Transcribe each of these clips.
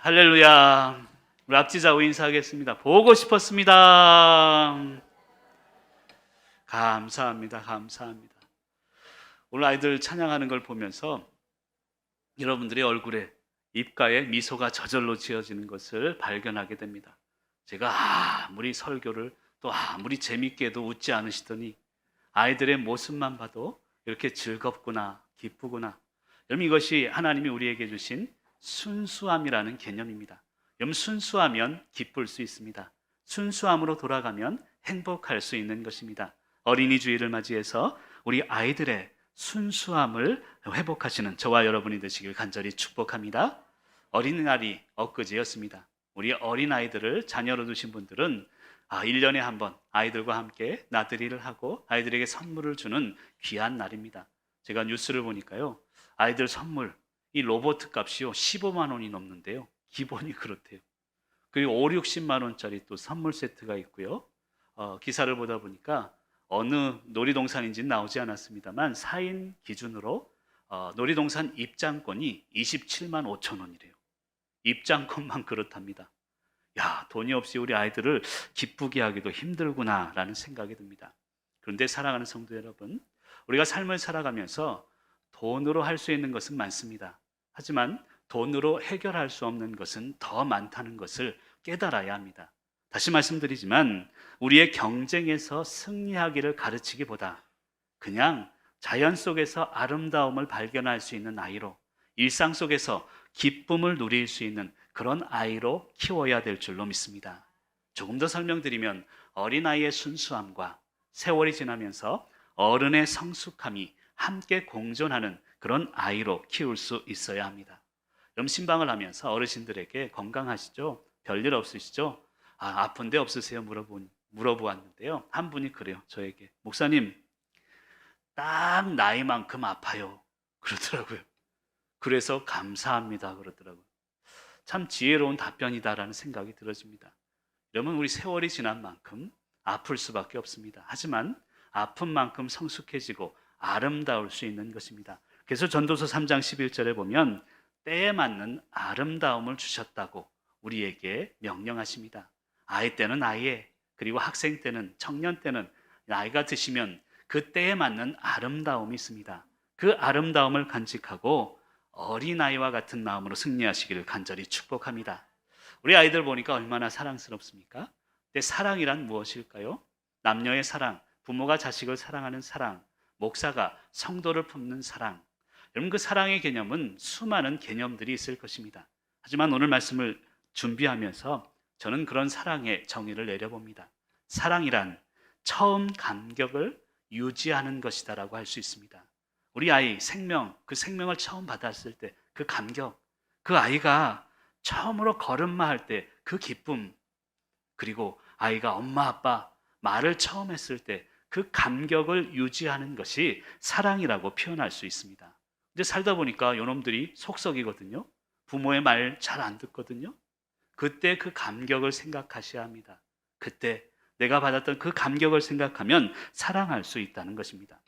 할렐루야. 우리 앞지자고 인사하겠습니다. 보고 싶었습니다. 감사합니다. 감사합니다. 오늘 아이들 찬양하는 걸 보면서 여러분들의 얼굴에 입가에 미소가 저절로 지어지는 것을 발견하게 됩니다. 제가 아무리 설교를 또 아무리 재밌게도 웃지 않으시더니 아이들의 모습만 봐도 이렇게 즐겁구나, 기쁘구나. 여러분, 이것이 하나님이 우리에게 주신 순수함이라는 개념입니다. 여러분, 순수하면 기쁠 수 있습니다. 순수함으로 돌아가면 행복할 수 있는 것입니다. 어린이 주일을 맞이해서 우리 아이들의 순수함을 회복하시는 저와 여러분이 되시길 간절히 축복합니다. 어린이날이 엊그제였습니다. 우리 어린아이들을 자녀로 두신 분들은 1년에 한 번 아이들과 함께 나들이를 하고 아이들에게 선물을 주는 귀한 날입니다. 제가 뉴스를 보니까요, 아이들 선물, 이 로봇 값이요 15만 원이 넘는데요. 기본이 그렇대요. 그리고 5, 60만 원짜리 또 선물 세트가 있고요. 기사를 보다 보니까 어느 놀이동산인지는 나오지 않았습니다만 4인 기준으로 놀이동산 입장권이 27만 5천 원이래요. 입장권만 그렇답니다. 야, 돈이 없이 우리 아이들을 기쁘게 하기도 힘들구나라는 생각이 듭니다. 그런데 사랑하는 성도 여러분, 우리가 삶을 살아가면서 돈으로 할 수 있는 것은 많습니다. 하지만 돈으로 해결할 수 없는 것은 더 많다는 것을 깨달아야 합니다. 다시 말씀드리지만 우리의 경쟁에서 승리하기를 가르치기보다 그냥 자연 속에서 아름다움을 발견할 수 있는 아이로, 일상 속에서 기쁨을 누릴 수 있는 그런 아이로 키워야 될 줄로 믿습니다. 조금 더 설명드리면 어린아이의 순수함과 세월이 지나면서 어른의 성숙함이 함께 공존하는 그런 아이로 키울 수 있어야 합니다. 여러분, 신방을 하면서 어르신들에게 건강하시죠? 별일 없으시죠? 아픈데 없으세요? 물어보았는데요. 한 분이 그래요. 저에게. 목사님, 딱 나이만큼 아파요. 그러더라고요. 그래서 감사합니다. 그러더라고요. 참 지혜로운 답변이다라는 생각이 들어집니다. 여러분, 우리 세월이 지난 만큼 아플 수밖에 없습니다. 하지만 아픈 만큼 성숙해지고 아름다울 수 있는 것입니다. 그래서 전도서 3장 11절에 보면 때에 맞는 아름다움을 주셨다고 우리에게 명령하십니다. 아이 때는 아이에, 그리고 학생 때는, 청년 때는, 나이가 드시면 그 때에 맞는 아름다움이 있습니다. 그 아름다움을 간직하고 어린아이와 같은 마음으로 승리하시기를 간절히 축복합니다. 우리 아이들 보니까 얼마나 사랑스럽습니까? 근데 사랑이란 무엇일까요? 남녀의 사랑, 부모가 자식을 사랑하는 사랑, 목사가 성도를 품는 사랑. 여러분, 그 사랑의 개념은 수많은 개념들이 있을 것입니다. 하지만 오늘 말씀을 준비하면서 저는 그런 사랑의 정의를 내려봅니다. 사랑이란 처음 감격을 유지하는 것이다라고 할 수 있습니다. 우리 아이 생명, 그 생명을 처음 받았을 때 그 감격, 그 아이가 처음으로 걸음마할 때 그 기쁨, 그리고 아이가 엄마 아빠 말을 처음 했을 때 그 감격을 유지하는 것이 사랑이라고 표현할 수 있습니다. 근데 살다 보니까 요놈들이 속썩이거든요. 부모의 말 잘 안 듣거든요. 그때 그 감격을 생각하셔야 합니다. 그때 내가 받았던 그 감격을 생각하면 사랑할 수 있다는 것입니다.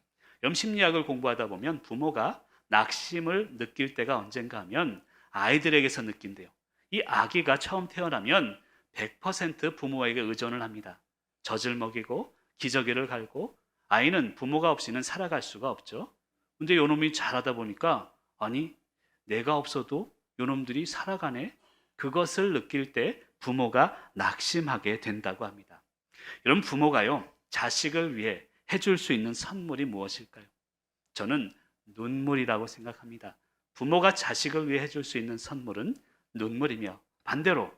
심리학을 공부하다 보면 부모가 낙심을 느낄 때가 언젠가 하면 아이들에게서 느낀대요. 이 아기가 처음 태어나면 100% 부모에게 의존을 합니다. 젖을 먹이고 기저귀를 갈고 아이는 부모가 없이는 살아갈 수가 없죠. 근데 요놈이 자라다 보니까 아니, 내가 없어도 요놈들이 살아가네. 그것을 느낄 때 부모가 낙심하게 된다고 합니다. 여러분, 부모가요, 자식을 위해 해줄 수 있는 선물이 무엇일까요? 저는 눈물이라고 생각합니다. 부모가 자식을 위해 해줄 수 있는 선물은 눈물이며, 반대로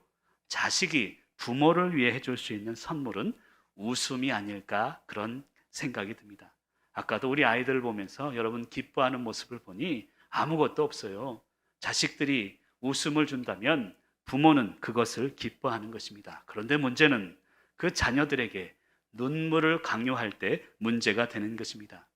자식이 부모를 위해 해줄 수 있는 선물은 웃음이 아닐까, 그런 생각이 듭니다. 아까도 우리 아이들을 보면서 여러분 기뻐하는 모습을 보니 아무것도 없어요. 자식들이 웃음을 준다면 부모는 그것을 기뻐하는 것입니다. 그런데 문제는 그 자녀들에게 눈물을 강요할 때 문제가 되는 것입니다.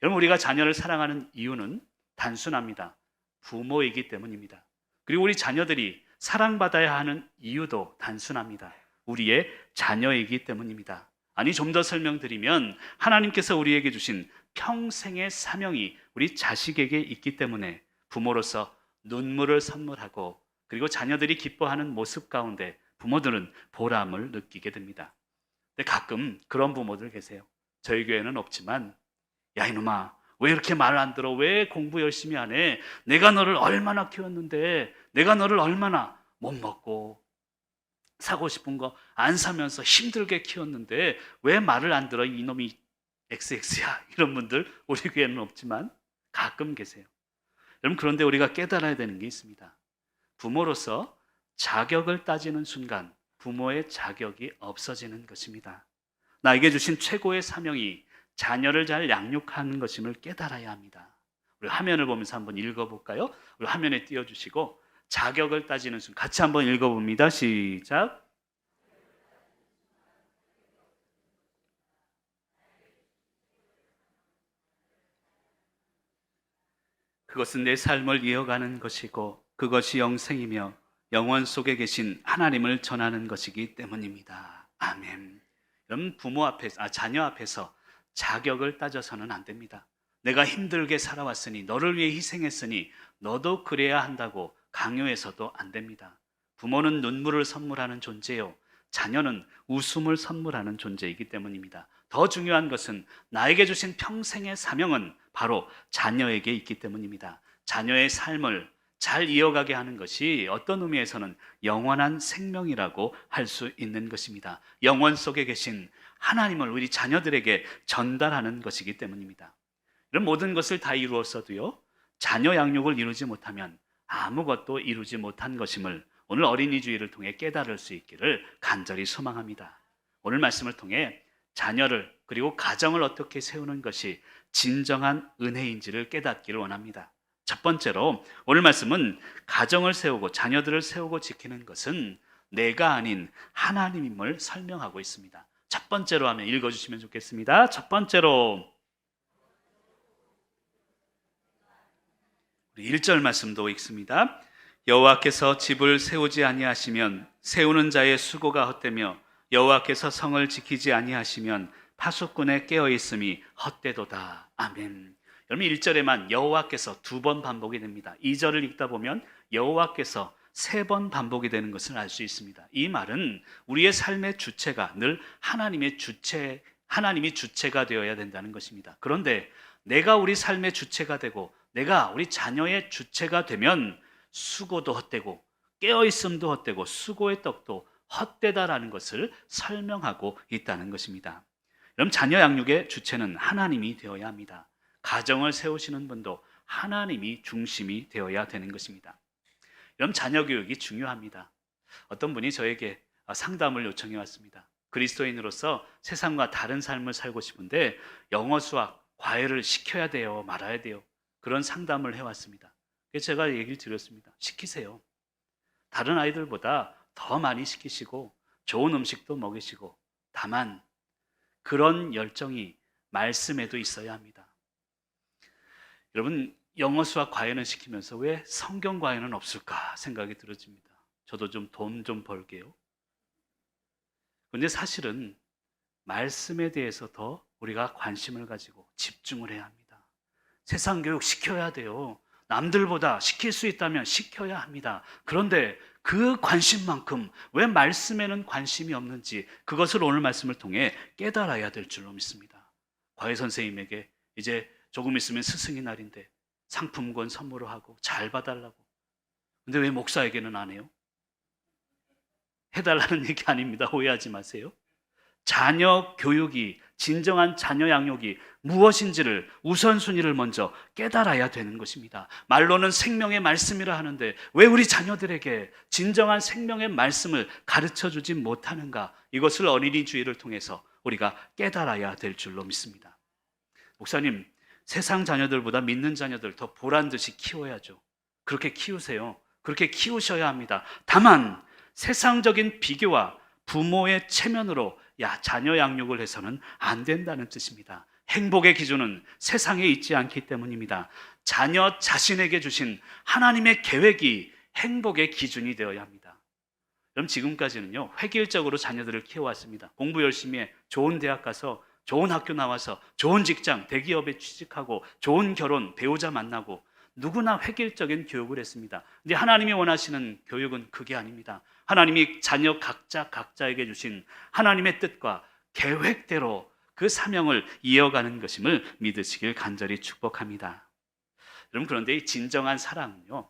여러분, 우리가 자녀를 사랑하는 이유는 단순합니다. 부모이기 때문입니다. 그리고 우리 자녀들이 사랑받아야 하는 이유도 단순합니다. 우리의 자녀이기 때문입니다. 아니, 좀 더 설명드리면 하나님께서 우리에게 주신 평생의 사명이 우리 자식에게 있기 때문에 부모로서 눈물을 선물하고 그리고 자녀들이 기뻐하는 모습 가운데 부모들은 보람을 느끼게 됩니다. 근데 가끔 그런 부모들 계세요. 저희 교회는 없지만, 야 이놈아, 왜 이렇게 말 안 들어? 왜 공부 열심히 안 해? 내가 너를 얼마나 키웠는데, 내가 너를 얼마나 못 먹고 사고 싶은 거 안 사면서 힘들게 키웠는데 왜 말을 안 들어? 이놈이 XX야. 이런 분들 우리 교회는 없지만 가끔 계세요. 여러분, 그런데 우리가 깨달아야 되는 게 있습니다. 부모로서 자격을 따지는 순간 부모의 자격이 없어지는 것입니다. 나에게 주신 최고의 사명이 자녀를 잘 양육하는 것임을 깨달아야 합니다. 우리 화면을 보면서 한번 읽어볼까요? 우리 화면에 띄워주시고 자격을 따지는 순간 같이 한번 읽어봅니다. 시작. 그것은 내 삶을 이어가는 것이고 그것이 영생이며 영원 속에 계신 하나님을 전하는 것이기 때문입니다. 아멘. 여러분, 자녀 앞에서 자격을 따져서는 안 됩니다. 내가 힘들게 살아왔으니, 너를 위해 희생했으니 너도 그래야 한다고 강요해서도 안 됩니다. 부모는 눈물을 선물하는 존재요, 자녀는 웃음을 선물하는 존재이기 때문입니다. 더 중요한 것은 나에게 주신 평생의 사명은 바로 자녀에게 있기 때문입니다. 자녀의 삶을 잘 이어가게 하는 것이 어떤 의미에서는 영원한 생명이라고 할 수 있는 것입니다. 영원 속에 계신 하나님을 우리 자녀들에게 전달하는 것이기 때문입니다. 이런 모든 것을 다 이루었어도요, 자녀 양육을 이루지 못하면 아무것도 이루지 못한 것임을 오늘 어린이 주일을 통해 깨달을 수 있기를 간절히 소망합니다. 오늘 말씀을 통해 자녀를 그리고 가정을 어떻게 세우는 것이 진정한 은혜인지를 깨닫기를 원합니다. 첫 번째로 오늘 말씀은 가정을 세우고 자녀들을 세우고 지키는 것은 내가 아닌 하나님임을 설명하고 있습니다. 첫 번째로 하면 읽어주시면 좋겠습니다. 첫 번째로, 우리 1절 말씀도 읽습니다. 여호와께서 집을 세우지 아니하시면 세우는 자의 수고가 헛되며 여호와께서 성을 지키지 아니하시면 파수꾼의 깨어있음이 헛되도다. 아멘. 여러분, 1절에만 여호와께서 2번 반복이 됩니다. 2절을 읽다 보면 여호와께서 3번 반복이 되는 것을 알 수 있습니다. 이 말은 우리의 삶의 주체가 늘 하나님이 주체가 되어야 된다는 것입니다. 그런데 내가 우리 삶의 주체가 되고 내가 우리 자녀의 주체가 되면 수고도 헛되고 깨어있음도 헛되고 수고의 떡도 헛되다라는 것을 설명하고 있다는 것입니다. 그럼 자녀 양육의 주체는 하나님이 되어야 합니다. 가정을 세우시는 분도 하나님이 중심이 되어야 되는 것입니다. 그럼 자녀 교육이 중요합니다. 어떤 분이 저에게 상담을 요청해 왔습니다. 그리스도인으로서 세상과 다른 삶을 살고 싶은데 영어, 수학, 과외를 시켜야 돼요, 말아야 돼요? 그런 상담을 해왔습니다. 그래서 제가 얘기를 드렸습니다. 시키세요. 다른 아이들보다 더 많이 시키시고 좋은 음식도 먹이시고, 다만 그런 열정이 말씀에도 있어야 합니다. 여러분, 영어, 수학, 과외는 시키면서 왜 성경 과외는 없을까 생각이 들어집니다. 저도 좀 돈 좀 벌게요. 그런데 사실은 말씀에 대해서 더 우리가 관심을 가지고 집중을 해야 합니다. 세상 교육 시켜야 돼요. 남들보다 시킬 수 있다면 시켜야 합니다. 그런데 그 관심만큼 왜 말씀에는 관심이 없는지, 그것을 오늘 말씀을 통해 깨달아야 될 줄로 믿습니다. 과외 선생님에게 이제 조금 있으면 스승의 날인데 상품권 선물을 하고 잘 봐달라고. 근데 왜 목사에게는 안 해요? 해달라는 얘기 아닙니다. 오해하지 마세요. 자녀 교육이, 진정한 자녀 양육이 무엇인지를 우선순위를 먼저 깨달아야 되는 것입니다. 말로는 생명의 말씀이라 하는데 왜 우리 자녀들에게 진정한 생명의 말씀을 가르쳐 주지 못하는가? 이것을 어린이 주일을 통해서 우리가 깨달아야 될 줄로 믿습니다. 목사님, 세상 자녀들보다 믿는 자녀들 더 보란 듯이 키워야죠. 그렇게 키우세요. 그렇게 키우셔야 합니다. 다만 세상적인 비교와 부모의 체면으로 자녀 양육을 해서는 안 된다는 뜻입니다. 행복의 기준은 세상에 있지 않기 때문입니다. 자녀 자신에게 주신 하나님의 계획이 행복의 기준이 되어야 합니다. 그럼 지금까지는요, 획일적으로 자녀들을 키워왔습니다. 공부 열심히 해, 좋은 대학 가서 좋은 학교 나와서 좋은 직장, 대기업에 취직하고 좋은 결혼, 배우자 만나고, 누구나 획일적인 교육을 했습니다. 근데 하나님이 원하시는 교육은 그게 아닙니다. 하나님이 자녀 각자에게 주신 하나님의 뜻과 계획대로 그 사명을 이어가는 것임을 믿으시길 간절히 축복합니다. 여러분, 그런데 이 진정한 사랑은요,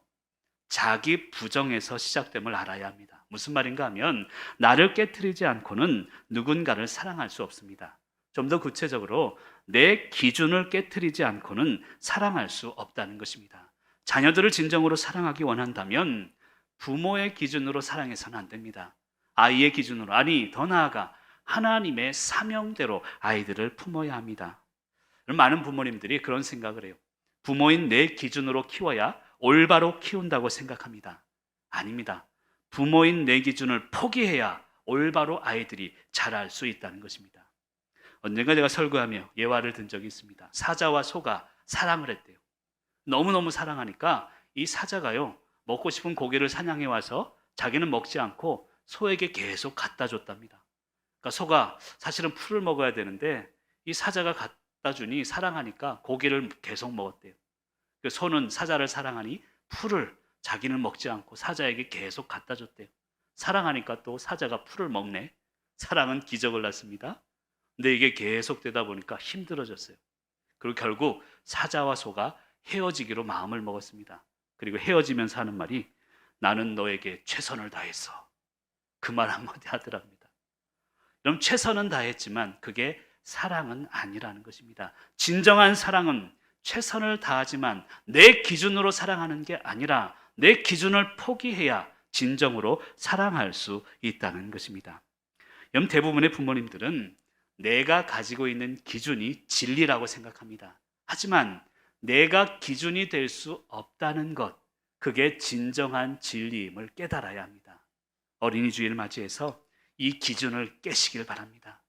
자기 부정에서 시작됨을 알아야 합니다. 무슨 말인가 하면 나를 깨트리지 않고는 누군가를 사랑할 수 없습니다. 좀 더 구체적으로 내 기준을 깨트리지 않고는 사랑할 수 없다는 것입니다. 자녀들을 진정으로 사랑하기 원한다면 부모의 기준으로 사랑해서는 안 됩니다. 아이의 기준으로, 아니 더 나아가 하나님의 사명대로 아이들을 품어야 합니다. 많은 부모님들이 그런 생각을 해요. 부모인 내 기준으로 키워야 올바로 키운다고 생각합니다. 아닙니다. 부모인 내 기준을 포기해야 올바로 아이들이 자랄 수 있다는 것입니다. 언젠가 제가 설교하며 예화를 든 적이 있습니다. 사자와 소가 사랑을 했대요. 너무너무 사랑하니까 이 사자가요, 먹고 싶은 고기를 사냥해 와서 자기는 먹지 않고 소에게 계속 갖다 줬답니다. 그러니까 소가 사실은 풀을 먹어야 되는데 이 사자가 갖다 주니 사랑하니까 고기를 계속 먹었대요. 소는 사자를 사랑하니 풀을 자기는 먹지 않고 사자에게 계속 갖다 줬대요. 사랑하니까 또 사자가 풀을 먹네. 사랑은 기적을 낳습니다. 근데 이게 계속되다 보니까 힘들어졌어요. 그리고 결국 사자와 소가 헤어지기로 마음을 먹었습니다. 그리고 헤어지면서 하는 말이 나는 너에게 최선을 다했어. 그 말 한마디 하더랍니다. 그럼 최선은 다했지만 그게 사랑은 아니라는 것입니다. 진정한 사랑은 최선을 다하지만 내 기준으로 사랑하는 게 아니라 내 기준을 포기해야 진정으로 사랑할 수 있다는 것입니다. 대부분의 부모님들은 내가 가지고 있는 기준이 진리라고 생각합니다. 하지만 내가 기준이 될 수 없다는 것, 그게 진정한 진리임을 깨달아야 합니다. 어린이 주일을 맞이해서 이 기준을 깨시길 바랍니다.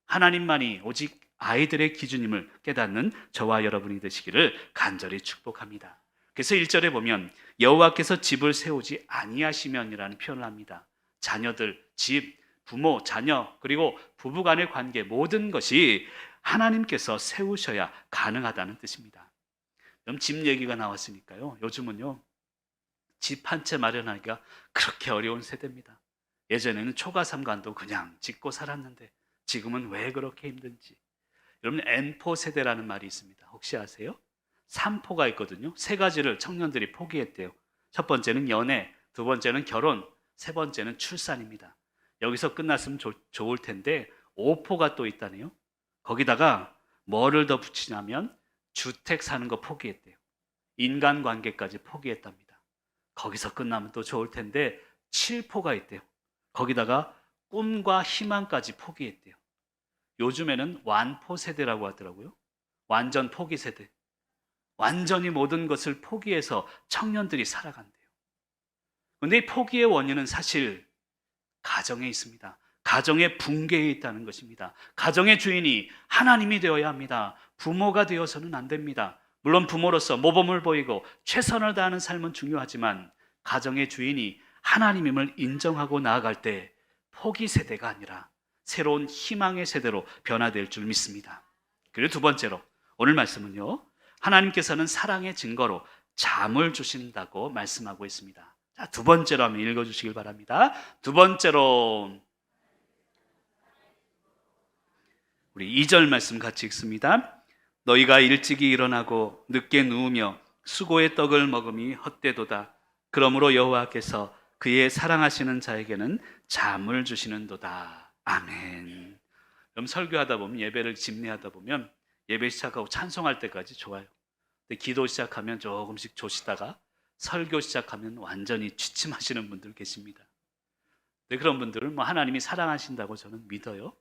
하나님만이 오직 아이들의 기준임을 깨닫는 저와 여러분이 되시기를 간절히 축복합니다. 그래서 1절에 보면 여호와께서 집을 세우지 아니하시면이라는 표현을 합니다. 자녀들, 집, 부모, 자녀, 그리고 부부간의 관계 모든 것이 하나님께서 세우셔야 가능하다는 뜻입니다. 그럼 집 얘기가 나왔으니까요. 요즘은요, 집 한 채 마련하기가 그렇게 어려운 세대입니다. 예전에는 초가삼간도 그냥 짓고 살았는데 지금은 왜 그렇게 힘든지. 여러분, N4 세대라는 말이 있습니다. 혹시 아세요? 3포가 있거든요. 세 가지를 청년들이 포기했대요. 첫 번째는 연애, 두 번째는 결혼, 세 번째는 출산입니다. 여기서 끝났으면 좋을 텐데 5포가 또 있다네요. 거기다가 뭐를 더 붙이냐면 주택 사는 거 포기했대요. 인간관계까지 포기했답니다. 거기서 끝나면 또 좋을 텐데 7포가 있대요. 거기다가 꿈과 희망까지 포기했대요. 요즘에는 완포 세대라고 하더라고요. 완전 포기 세대. 완전히 모든 것을 포기해서 청년들이 살아간대요. 그런데 이 포기의 원인은 사실 가정에 있습니다. 가정의 붕괴에 있다는 것입니다. 가정의 주인이 하나님이 되어야 합니다. 부모가 되어서는 안 됩니다. 물론 부모로서 모범을 보이고 최선을 다하는 삶은 중요하지만 가정의 주인이 하나님임을 인정하고 나아갈 때 포기 세대가 아니라 새로운 희망의 세대로 변화될 줄 믿습니다. 그리고 두 번째로 오늘 말씀은요, 하나님께서는 사랑의 증거로 잠을 주신다고 말씀하고 있습니다. 자, 두 번째로 한번 읽어주시길 바랍니다. 두 번째로 우리 2절 말씀 같이 읽습니다. 너희가 일찍이 일어나고 늦게 누우며 수고의 떡을 먹음이 헛되도다. 그러므로 여호와께서 그의 사랑하시는 자에게는 잠을 주시는도다. 아멘. 그럼 설교하다 보면, 예배를 집례하다 보면 예배 시작하고 찬송할 때까지 좋아요. 근데 기도 시작하면 조금씩 조시다가 설교 시작하면 완전히 취침하시는 분들 계십니다. 근데 그런 분들은 하나님이 사랑하신다고 저는 믿어요.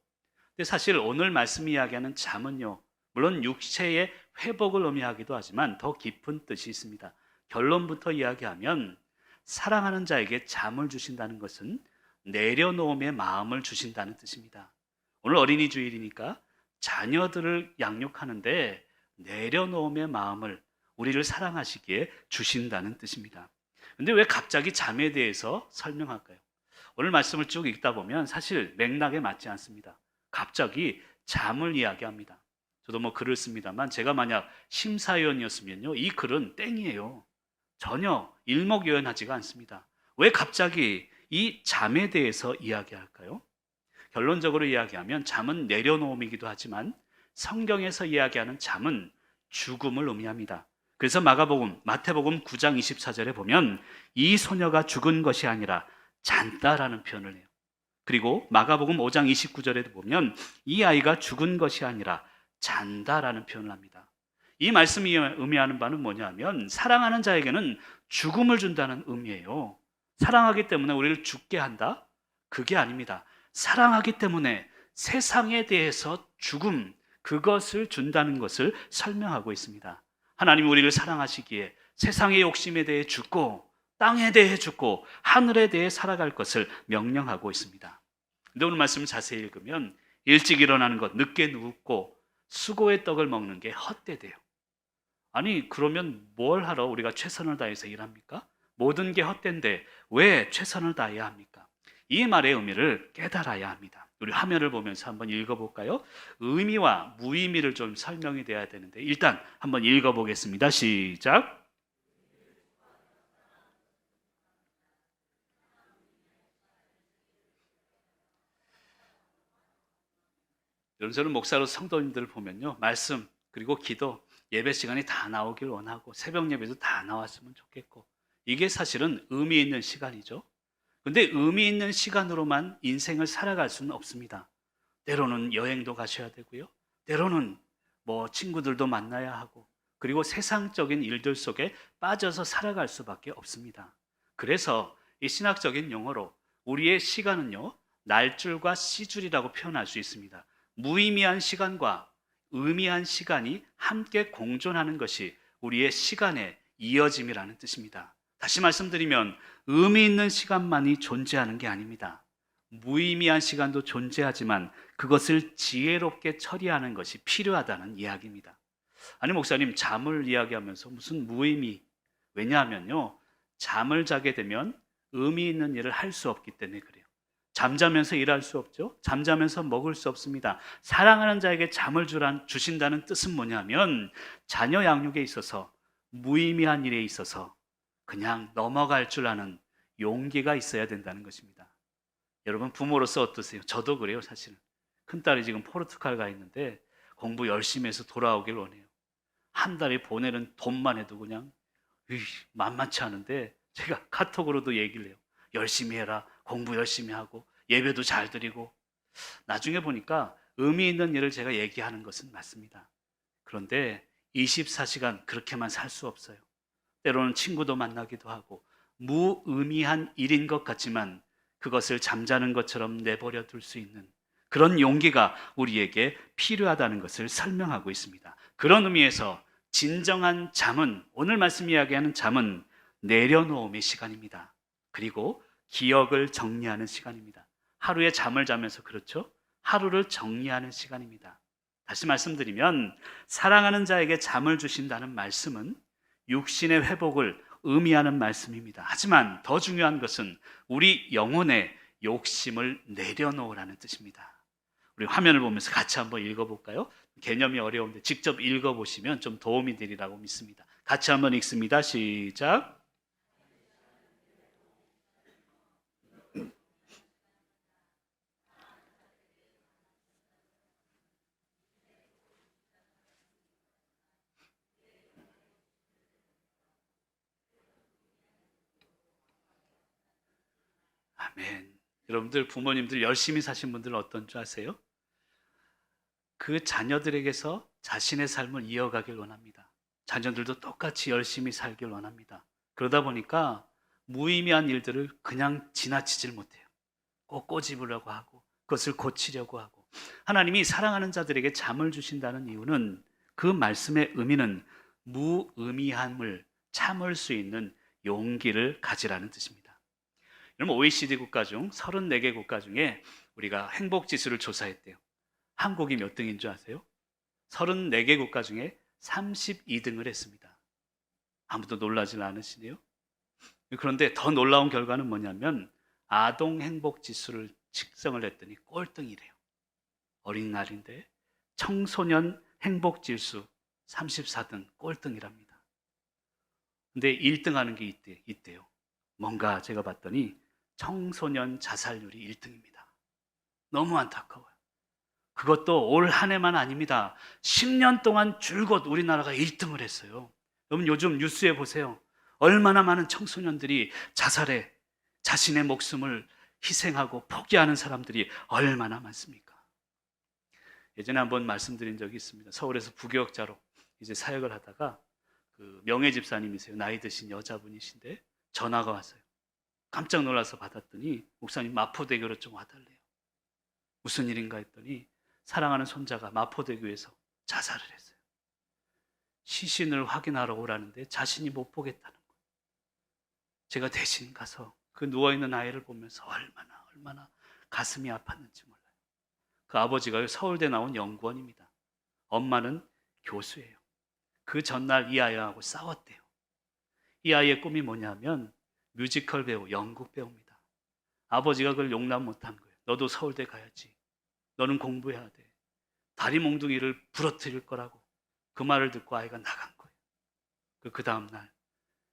근데 사실 오늘 말씀 이야기하는 잠은요, 물론 육체의 회복을 의미하기도 하지만 더 깊은 뜻이 있습니다. 결론부터 이야기하면 사랑하는 자에게 잠을 주신다는 것은 내려놓음의 마음을 주신다는 뜻입니다. 오늘 어린이 주일이니까 자녀들을 양육하는데 내려놓음의 마음을, 우리를 사랑하시기에 주신다는 뜻입니다. 근데 왜 갑자기 잠에 대해서 설명할까요? 오늘 말씀을 쭉 읽다 보면 사실 맥락에 맞지 않습니다. 갑자기 잠을 이야기합니다. 저도 뭐 글을 씁니다만 제가 만약 심사위원이었으면요, 이 글은 땡이에요. 전혀 일목요연하지가 않습니다. 왜 갑자기 이 잠에 대해서 이야기할까요? 결론적으로 이야기하면 잠은 내려놓음이기도 하지만 성경에서 이야기하는 잠은 죽음을 의미합니다. 그래서 마태복음 9장 24절에 보면 이 소녀가 죽은 것이 아니라 잔다라는 표현을 해요. 그리고 마가복음 5장 29절에도 보면 이 아이가 죽은 것이 아니라 잔다라는 표현을 합니다. 이 말씀이 의미하는 바는 뭐냐면 사랑하는 자에게는 죽음을 준다는 의미예요. 사랑하기 때문에 우리를 죽게 한다? 그게 아닙니다. 사랑하기 때문에 세상에 대해서 죽음, 그것을 준다는 것을 설명하고 있습니다. 하나님이 우리를 사랑하시기에 세상의 욕심에 대해 죽고 땅에 대해 죽고 하늘에 대해 살아갈 것을 명령하고 있습니다. 근데 오늘 말씀 자세히 읽으면 일찍 일어나는 것, 늦게 눕고 수고의 떡을 먹는 게 헛되대요. 아니 그러면 뭘 하러 우리가 최선을 다해서 일합니까? 모든 게 헛된데 왜 최선을 다해야 합니까? 이 말의 의미를 깨달아야 합니다. 우리 화면을 보면서 한번 읽어볼까요? 의미와 무의미를 좀 설명이 돼야 되는데 일단 한번 읽어보겠습니다. 시작. 여러분 저는 목사로 성도님들을 보면요, 말씀 그리고 기도 예배 시간이 다 나오길 원하고 새벽 예배도 다 나왔으면 좋겠고 이게 사실은 의미 있는 시간이죠. 근데 의미 있는 시간으로만 인생을 살아갈 수는 없습니다. 때로는 여행도 가셔야 되고요. 때로는 뭐 친구들도 만나야 하고 그리고 세상적인 일들 속에 빠져서 살아갈 수밖에 없습니다. 그래서 이 신학적인 용어로 우리의 시간은요, 날줄과 시줄이라고 표현할 수 있습니다. 무의미한 시간과 의미한 시간이 함께 공존하는 것이 우리의 시간의 이어짐이라는 뜻입니다. 다시 말씀드리면 의미 있는 시간만이 존재하는 게 아닙니다. 무의미한 시간도 존재하지만 그것을 지혜롭게 처리하는 것이 필요하다는 이야기입니다. 아니 목사님 잠을 이야기하면서 무슨 무의미? 왜냐하면요, 잠을 자게 되면 의미 있는 일을 할 수 없기 때문에 그래요. 잠자면서 일할 수 없죠. 잠자면서 먹을 수 없습니다. 사랑하는 자에게 잠을 주신다는 뜻은 뭐냐면 자녀 양육에 있어서 무의미한 일에 있어서 그냥 넘어갈 줄 아는 용기가 있어야 된다는 것입니다. 여러분 부모로서 어떠세요? 저도 그래요. 사실은 큰딸이 지금 포르투갈 가 있는데 공부 열심히 해서 돌아오길 원해요. 한 달에 보내는 돈만 해도 그냥 만만치 않은데 제가 카톡으로도 얘기를 해요. 열심히 해라. 공부 열심히 하고 예배도 잘 드리고. 나중에 보니까 의미 있는 일을 제가 얘기하는 것은 맞습니다. 그런데 24시간 그렇게만 살 수 없어요. 때로는 친구도 만나기도 하고 무의미한 일인 것 같지만 그것을 잠자는 것처럼 내버려 둘 수 있는 그런 용기가 우리에게 필요하다는 것을 설명하고 있습니다. 그런 의미에서 진정한 잠은, 오늘 말씀 이야기하는 잠은 내려놓음의 시간입니다. 그리고 기억을 정리하는 시간입니다. 하루에 잠을 자면서 그렇죠? 하루를 정리하는 시간입니다. 다시 말씀드리면 사랑하는 자에게 잠을 주신다는 말씀은 육신의 회복을 의미하는 말씀입니다. 하지만 더 중요한 것은 우리 영혼의 욕심을 내려놓으라는 뜻입니다. 우리 화면을 보면서 같이 한번 읽어볼까요? 개념이 어려운데 직접 읽어보시면 좀 도움이 되리라고 믿습니다. 같이 한번 읽습니다. 시작. 아멘. 여러분들 부모님들 열심히 사신 분들은 어떤 줄 아세요? 그 자녀들에게서 자신의 삶을 이어가길 원합니다. 자녀들도 똑같이 열심히 살길 원합니다. 그러다 보니까 무의미한 일들을 그냥 지나치질 못해요. 꼭 꼬집으려고 하고 그것을 고치려고 하고. 하나님이 사랑하는 자들에게 잠을 주신다는 이유는 그 말씀의 의미는 무의미함을 참을 수 있는 용기를 가지라는 뜻입니다. 여러분 OECD 국가 중 34개 국가 중에 우리가 행복지수를 조사했대요. 한국이 몇 등인 줄 아세요? 34개 국가 중에 32등을 했습니다. 아무도 놀라지 않으시네요. 그런데 더 놀라운 결과는 뭐냐면 아동 행복지수를 측정을 했더니 꼴등이래요. 어린날인데 청소년 행복 지수 34등 꼴등이랍니다. 근데 1등 하는 게 있대요. 뭔가 제가 봤더니 청소년 자살률이 1등입니다. 너무 안타까워요. 그것도 올 한 해만 아닙니다. 10년 동안 줄곧 우리나라가 1등을 했어요. 여러분 요즘 뉴스에 보세요. 얼마나 많은 청소년들이 자살해 자신의 목숨을 희생하고 포기하는 사람들이 얼마나 많습니까? 예전에 한번 말씀드린 적이 있습니다. 서울에서 부교역자로 이제 사역을 하다가 그 명예 집사님이세요. 나이 드신 여자분이신데 전화가 왔어요. 깜짝 놀라서 받았더니 목사님 마포대교로 좀 와달래요. 무슨 일인가 했더니 사랑하는 손자가 마포대교에서 자살을 했어요. 시신을 확인하러 오라는데 자신이 못 보겠다는 거예요. 제가 대신 가서 그 누워있는 아이를 보면서 얼마나 가슴이 아팠는지 몰라요. 그 아버지가 서울대 나온 연구원입니다. 엄마는 교수예요. 그 전날 이 아이하고 싸웠대요. 이 아이의 꿈이 뭐냐면 뮤지컬 배우, 연극 배우입니다. 아버지가 그걸 용납 못한 거예요. 너도 서울대 가야지. 너는 공부해야 돼. 다리 몽둥이를 부러뜨릴 거라고. 그 말을 듣고 아이가 나간 거예요. 그 다음 날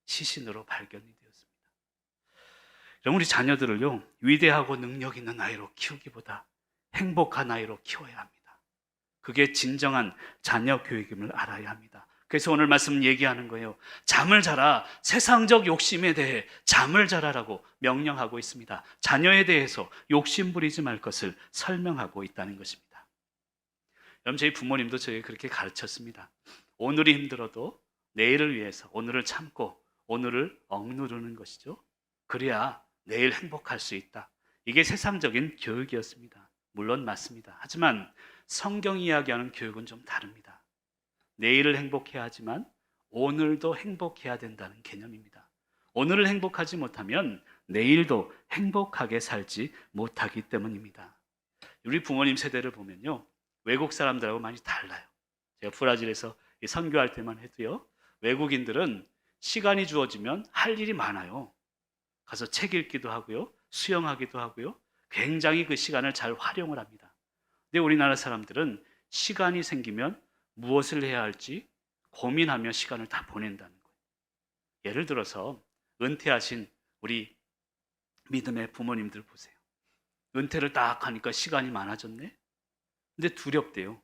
시신으로 발견이 되었습니다. 여러분 우리 자녀들을요 위대하고 능력 있는 아이로 키우기보다 행복한 아이로 키워야 합니다. 그게 진정한 자녀 교육임을 알아야 합니다. 그래서 오늘 말씀 얘기하는 거예요. 잠을 자라. 세상적 욕심에 대해 잠을 자라라고 명령하고 있습니다. 자녀에 대해서 욕심 부리지 말 것을 설명하고 있다는 것입니다. 여러분 저희 부모님도 저에게 그렇게 가르쳤습니다. 오늘이 힘들어도 내일을 위해서 오늘을 참고 오늘을 억누르는 것이죠. 그래야 내일 행복할 수 있다. 이게 세상적인 교육이었습니다. 물론 맞습니다. 하지만 성경이 이야기하는 교육은 좀 다릅니다. 내일을 행복해야 하지만 오늘도 행복해야 된다는 개념입니다. 오늘을 행복하지 못하면 내일도 행복하게 살지 못하기 때문입니다. 우리 부모님 세대를 보면요 외국 사람들하고 많이 달라요. 제가 브라질에서 선교할 때만 해도요 외국인들은 시간이 주어지면 할 일이 많아요. 가서 책 읽기도 하고요 수영하기도 하고요 굉장히 그 시간을 잘 활용을 합니다. 근데 우리나라 사람들은 시간이 생기면 무엇을 해야 할지 고민하며 시간을 다 보낸다는 거예요. 예를 들어서 은퇴하신 우리 믿음의 부모님들 보세요. 은퇴를 딱 하니까 시간이 많아졌네. 근데 두렵대요.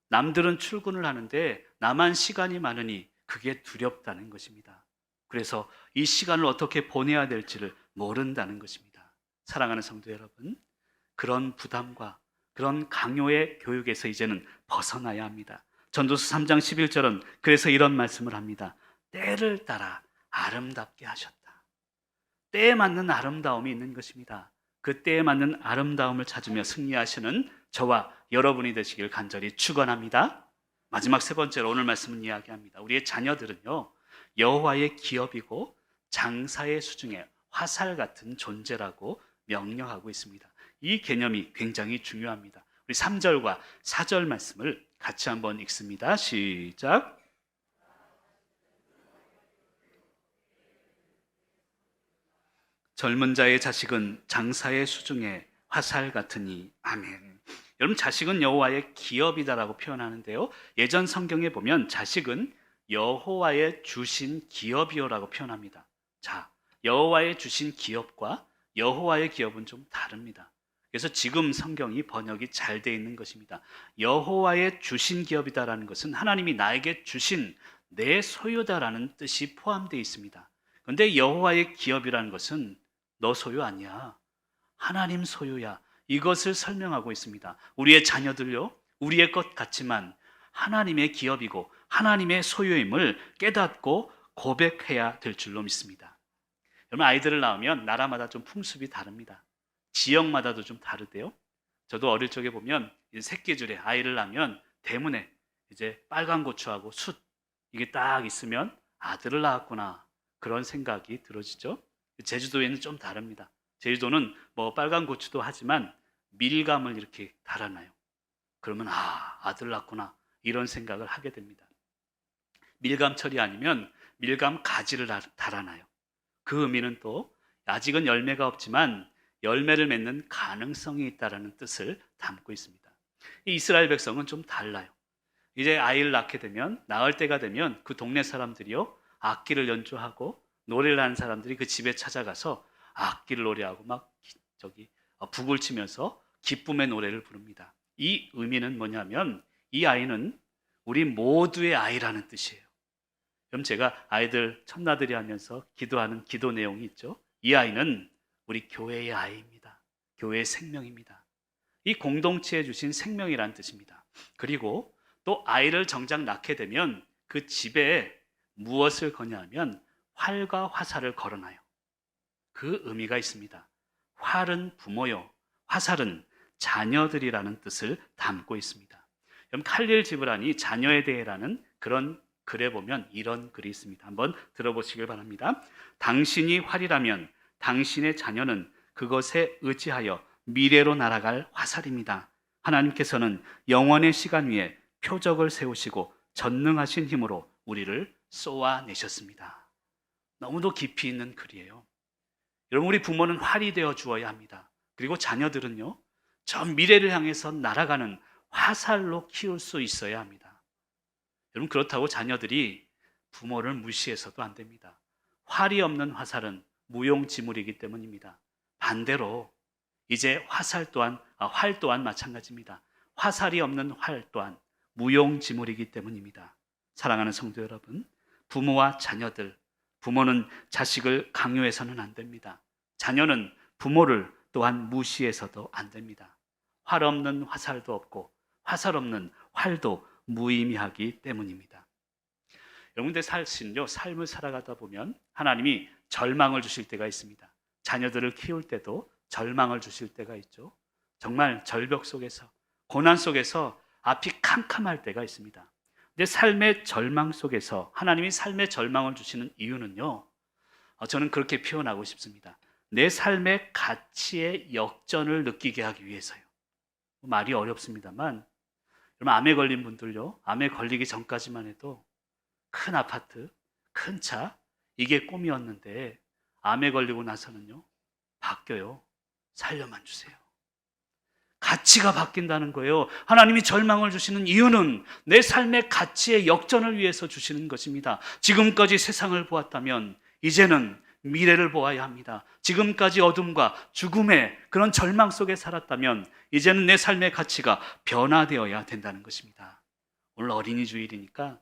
남들은 출근을 하는데 나만 시간이 많으니 그게 두렵다는 것입니다. 그래서 이 시간을 어떻게 보내야 될지를 모른다는 것입니다. 사랑하는 성도 여러분, 그런 부담과 그런 강요의 교육에서 이제는 벗어나야 합니다. 전도서 3장 11절은 그래서 이런 말씀을 합니다. 때를 따라 아름답게 하셨다. 때에 맞는 아름다움이 있는 것입니다. 그 때에 맞는 아름다움을 찾으며 승리하시는 저와 여러분이 되시길 간절히 축원합니다. 마지막 세 번째로 오늘 말씀은 이야기합니다. 우리의 자녀들은요 여호와의 기업이고 장사의 수중에 화살 같은 존재라고 명령하고 있습니다. 이 개념이 굉장히 중요합니다. 우리 3절과 4절 말씀을 같이 한번 읽습니다. 시작. 젊은 자의 자식은 장사의 수중에 화살 같으니. 아멘. 여러분 자식은 여호와의 기업이다라고 표현하는데요. 예전 성경에 보면 자식은 여호와의 주신 기업이요라고 표현합니다. 자, 여호와의 주신 기업과 여호와의 기업은 좀 다릅니다. 그래서 지금 성경이 번역이 잘 돼 있는 것입니다. 여호와의 주신 기업이다라는 것은 하나님이 나에게 주신 내 소유다라는 뜻이 포함되어 있습니다. 그런데 여호와의 기업이라는 것은 너 소유 아니야. 하나님 소유야. 이것을 설명하고 있습니다. 우리의 자녀들요, 우리의 것 같지만 하나님의 기업이고 하나님의 소유임을 깨닫고 고백해야 될 줄로 믿습니다. 여러분 아이들을 낳으면 나라마다 좀 풍습이 다릅니다. 지역마다도 좀 다르대요. 저도 어릴 적에 보면 새끼줄에 아이를 낳으면 대문에 이제 빨간 고추하고 숯 이게 딱 있으면 아들을 낳았구나 그런 생각이 들어지죠. 제주도에는 좀 다릅니다. 제주도는 뭐 빨간 고추도 하지만 밀감을 이렇게 달아놔요. 그러면 아들 낳았구나 이런 생각을 하게 됩니다. 밀감철이 아니면 밀감 가지를 달아놔요. 그 의미는 또 아직은 열매가 없지만 열매를 맺는 가능성이 있다는 뜻을 담고 있습니다. 이 이스라엘 백성은 좀 달라요. 이제 아이를 낳게 되면, 낳을 때가 되면 그 동네 사람들이요, 악기를 연주하고 노래를 하는 사람들이 그 집에 찾아가서 악기를 노래하고 막 북을 치면서 기쁨의 노래를 부릅니다. 이 의미는 뭐냐면 이 아이는 우리 모두의 아이라는 뜻이에요. 그럼 제가 아이들 첫나들이 하면서 기도하는 기도 내용이 있죠. 이 아이는 우리 교회의 아이입니다. 교회의 생명입니다. 이 공동체에 주신 생명이라는 뜻입니다. 그리고 또 아이를 정작 낳게 되면 그 집에 무엇을 거냐면 활과 화살을 걸어놔요. 그 의미가 있습니다. 활은 부모요, 화살은 자녀들이라는 뜻을 담고 있습니다. 그럼 칼릴 지브란이 자녀에 대해라는 그런 글에 보면 이런 글이 있습니다. 한번 들어보시길 바랍니다. 당신이 활이라면 당신의 자녀는 그것에 의지하여 미래로 날아갈 화살입니다. 하나님께서는 영원의 시간 위에 표적을 세우시고 전능하신 힘으로 우리를 쏘아내셨습니다. 너무도 깊이 있는 글이에요. 여러분, 우리 부모는 활이 되어 주어야 합니다. 그리고 자녀들은요, 저 미래를 향해서 날아가는 화살로 키울 수 있어야 합니다. 여러분, 그렇다고 자녀들이 부모를 무시해서도 안 됩니다. 활이 없는 화살은 무용지물이기 때문입니다. 반대로 이제 활 또한 마찬가지입니다. 화살이 없는 활 또한 무용지물이기 때문입니다. 사랑하는 성도 여러분, 부모와 자녀들, 부모는 자식을 강요해서는 안 됩니다. 자녀는 부모를 또한 무시해서도 안 됩니다. 활 없는 화살도 없고 화살 없는 활도 무의미하기 때문입니다. 여러분들 삶을 살아가다 보면 하나님이 절망을 주실 때가 있습니다. 자녀들을 키울 때도 절망을 주실 때가 있죠. 정말 절벽 속에서, 고난 속에서 앞이 캄캄할 때가 있습니다. 근데 삶의 절망 속에서 하나님이 삶의 절망을 주시는 이유는요, 저는 그렇게 표현하고 싶습니다. 내 삶의 가치의 역전을 느끼게 하기 위해서요. 말이 어렵습니다만, 여러분, 암에 걸린 분들요, 암에 걸리기 전까지만 해도 큰 아파트, 큰 차, 이게 꿈이었는데 암에 걸리고 나서는요, 바뀌어요. 살려만 주세요. 가치가 바뀐다는 거예요. 하나님이 절망을 주시는 이유는 내 삶의 가치의 역전을 위해서 주시는 것입니다. 지금까지 세상을 보았다면 이제는 미래를 보아야 합니다. 지금까지 어둠과 죽음의 그런 절망 속에 살았다면 이제는 내 삶의 가치가 변화되어야 된다는 것입니다. 오늘 어린이 주일이니까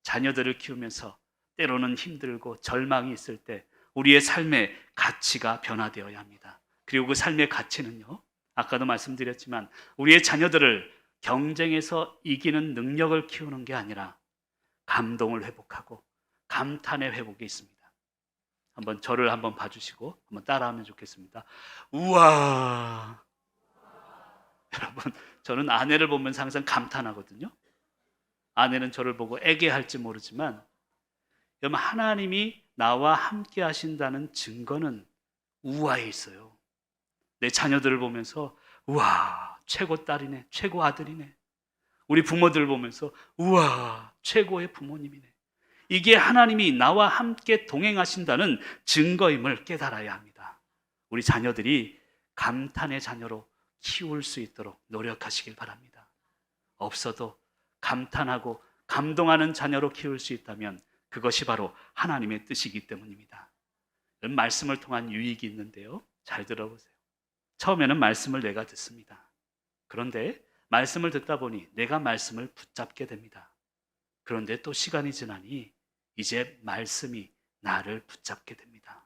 자녀들을 키우면서 때로는 힘들고 절망이 있을 때 우리의 삶의 가치가 변화되어야 합니다. 그리고 그 삶의 가치는요, 아까도 말씀드렸지만 우리의 자녀들을 경쟁에서 이기는 능력을 키우는 게 아니라 감동을 회복하고 감탄의 회복이 있습니다. 저를 한번 봐주시고 한번 따라하면 좋겠습니다. 우와! 여러분, 저는 아내를 보면서 항상 감탄하거든요. 아내는 저를 보고 애게할지 모르지만 여러분, 하나님이 나와 함께 하신다는 증거는 우아에 있어요. 내 자녀들을 보면서 우와, 최고 딸이네, 최고 아들이네. 우리 부모들을 보면서 우와, 최고의 부모님이네. 이게 하나님이 나와 함께 동행하신다는 증거임을 깨달아야 합니다. 우리 자녀들이 감탄의 자녀로 키울 수 있도록 노력하시길 바랍니다. 없어도 감탄하고 감동하는 자녀로 키울 수 있다면 그것이 바로 하나님의 뜻이기 때문입니다. 말씀을 통한 유익이 있는데요, 잘 들어보세요. 처음에는 말씀을 내가 듣습니다. 그런데 말씀을 듣다 보니 내가 말씀을 붙잡게 됩니다. 그런데 또 시간이 지나니 이제 말씀이 나를 붙잡게 됩니다.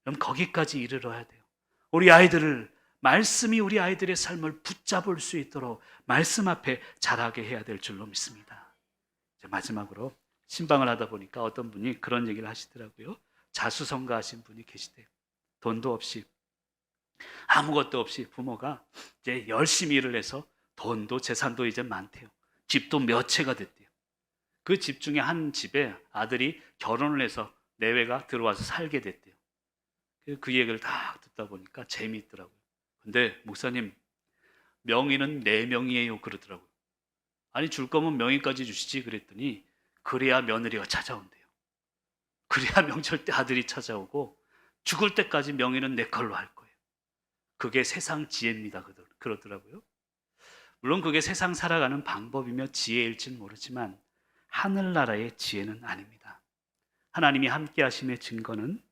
그럼 거기까지 이르러야 돼요. 말씀이 우리 아이들의 삶을 붙잡을 수 있도록 말씀 앞에 자라게 해야 될 줄로 믿습니다. 이제 마지막으로 신방을 하다 보니까 어떤 분이 그런 얘기를 하시더라고요. 자수성가하신 분이 계시대요. 돈도 없이 아무것도 없이 부모가 이제 열심히 일을 해서 돈도 재산도 이제 많대요. 집도 몇 채가 됐대요. 그 집 중에 한 집에 아들이 결혼을 해서 내외가 들어와서 살게 됐대요. 그 얘기를 다 듣다 보니까 재미있더라고요. 근데 목사님, 명의는 4명이에요 그러더라고요. 아니, 줄 거면 명의까지 주시지 그랬더니 그래야 며느리가 찾아온대요. 그래야 명절 때 아들이 찾아오고 죽을 때까지 명의는 내 걸로 할 거예요. 그게 세상 지혜입니다 그러더라고요. 물론 그게 세상 살아가는 방법이며 지혜일진 모르지만 하늘나라의 지혜는 아닙니다. 하나님이 함께 하심의 증거는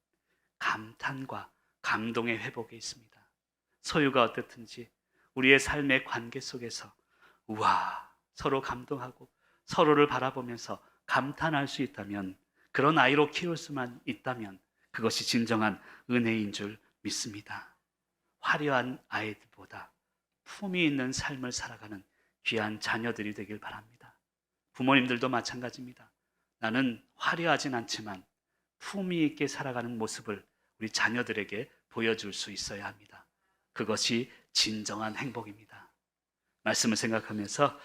감탄과 감동의 회복에 있습니다. 소유가 어떻든지 우리의 삶의 관계 속에서 우와, 서로 감동하고 서로를 바라보면서 감탄할 수 있다면, 그런 아이로 키울 수만 있다면 그것이 진정한 은혜인 줄 믿습니다. 화려한 아이들보다 품이 있는 삶을 살아가는 귀한 자녀들이 되길 바랍니다. 부모님들도 마찬가지입니다. 나는 화려하진 않지만 품위 있게 살아가는 모습을 우리 자녀들에게 보여줄 수 있어야 합니다. 그것이 진정한 행복입니다. 말씀을 생각하면서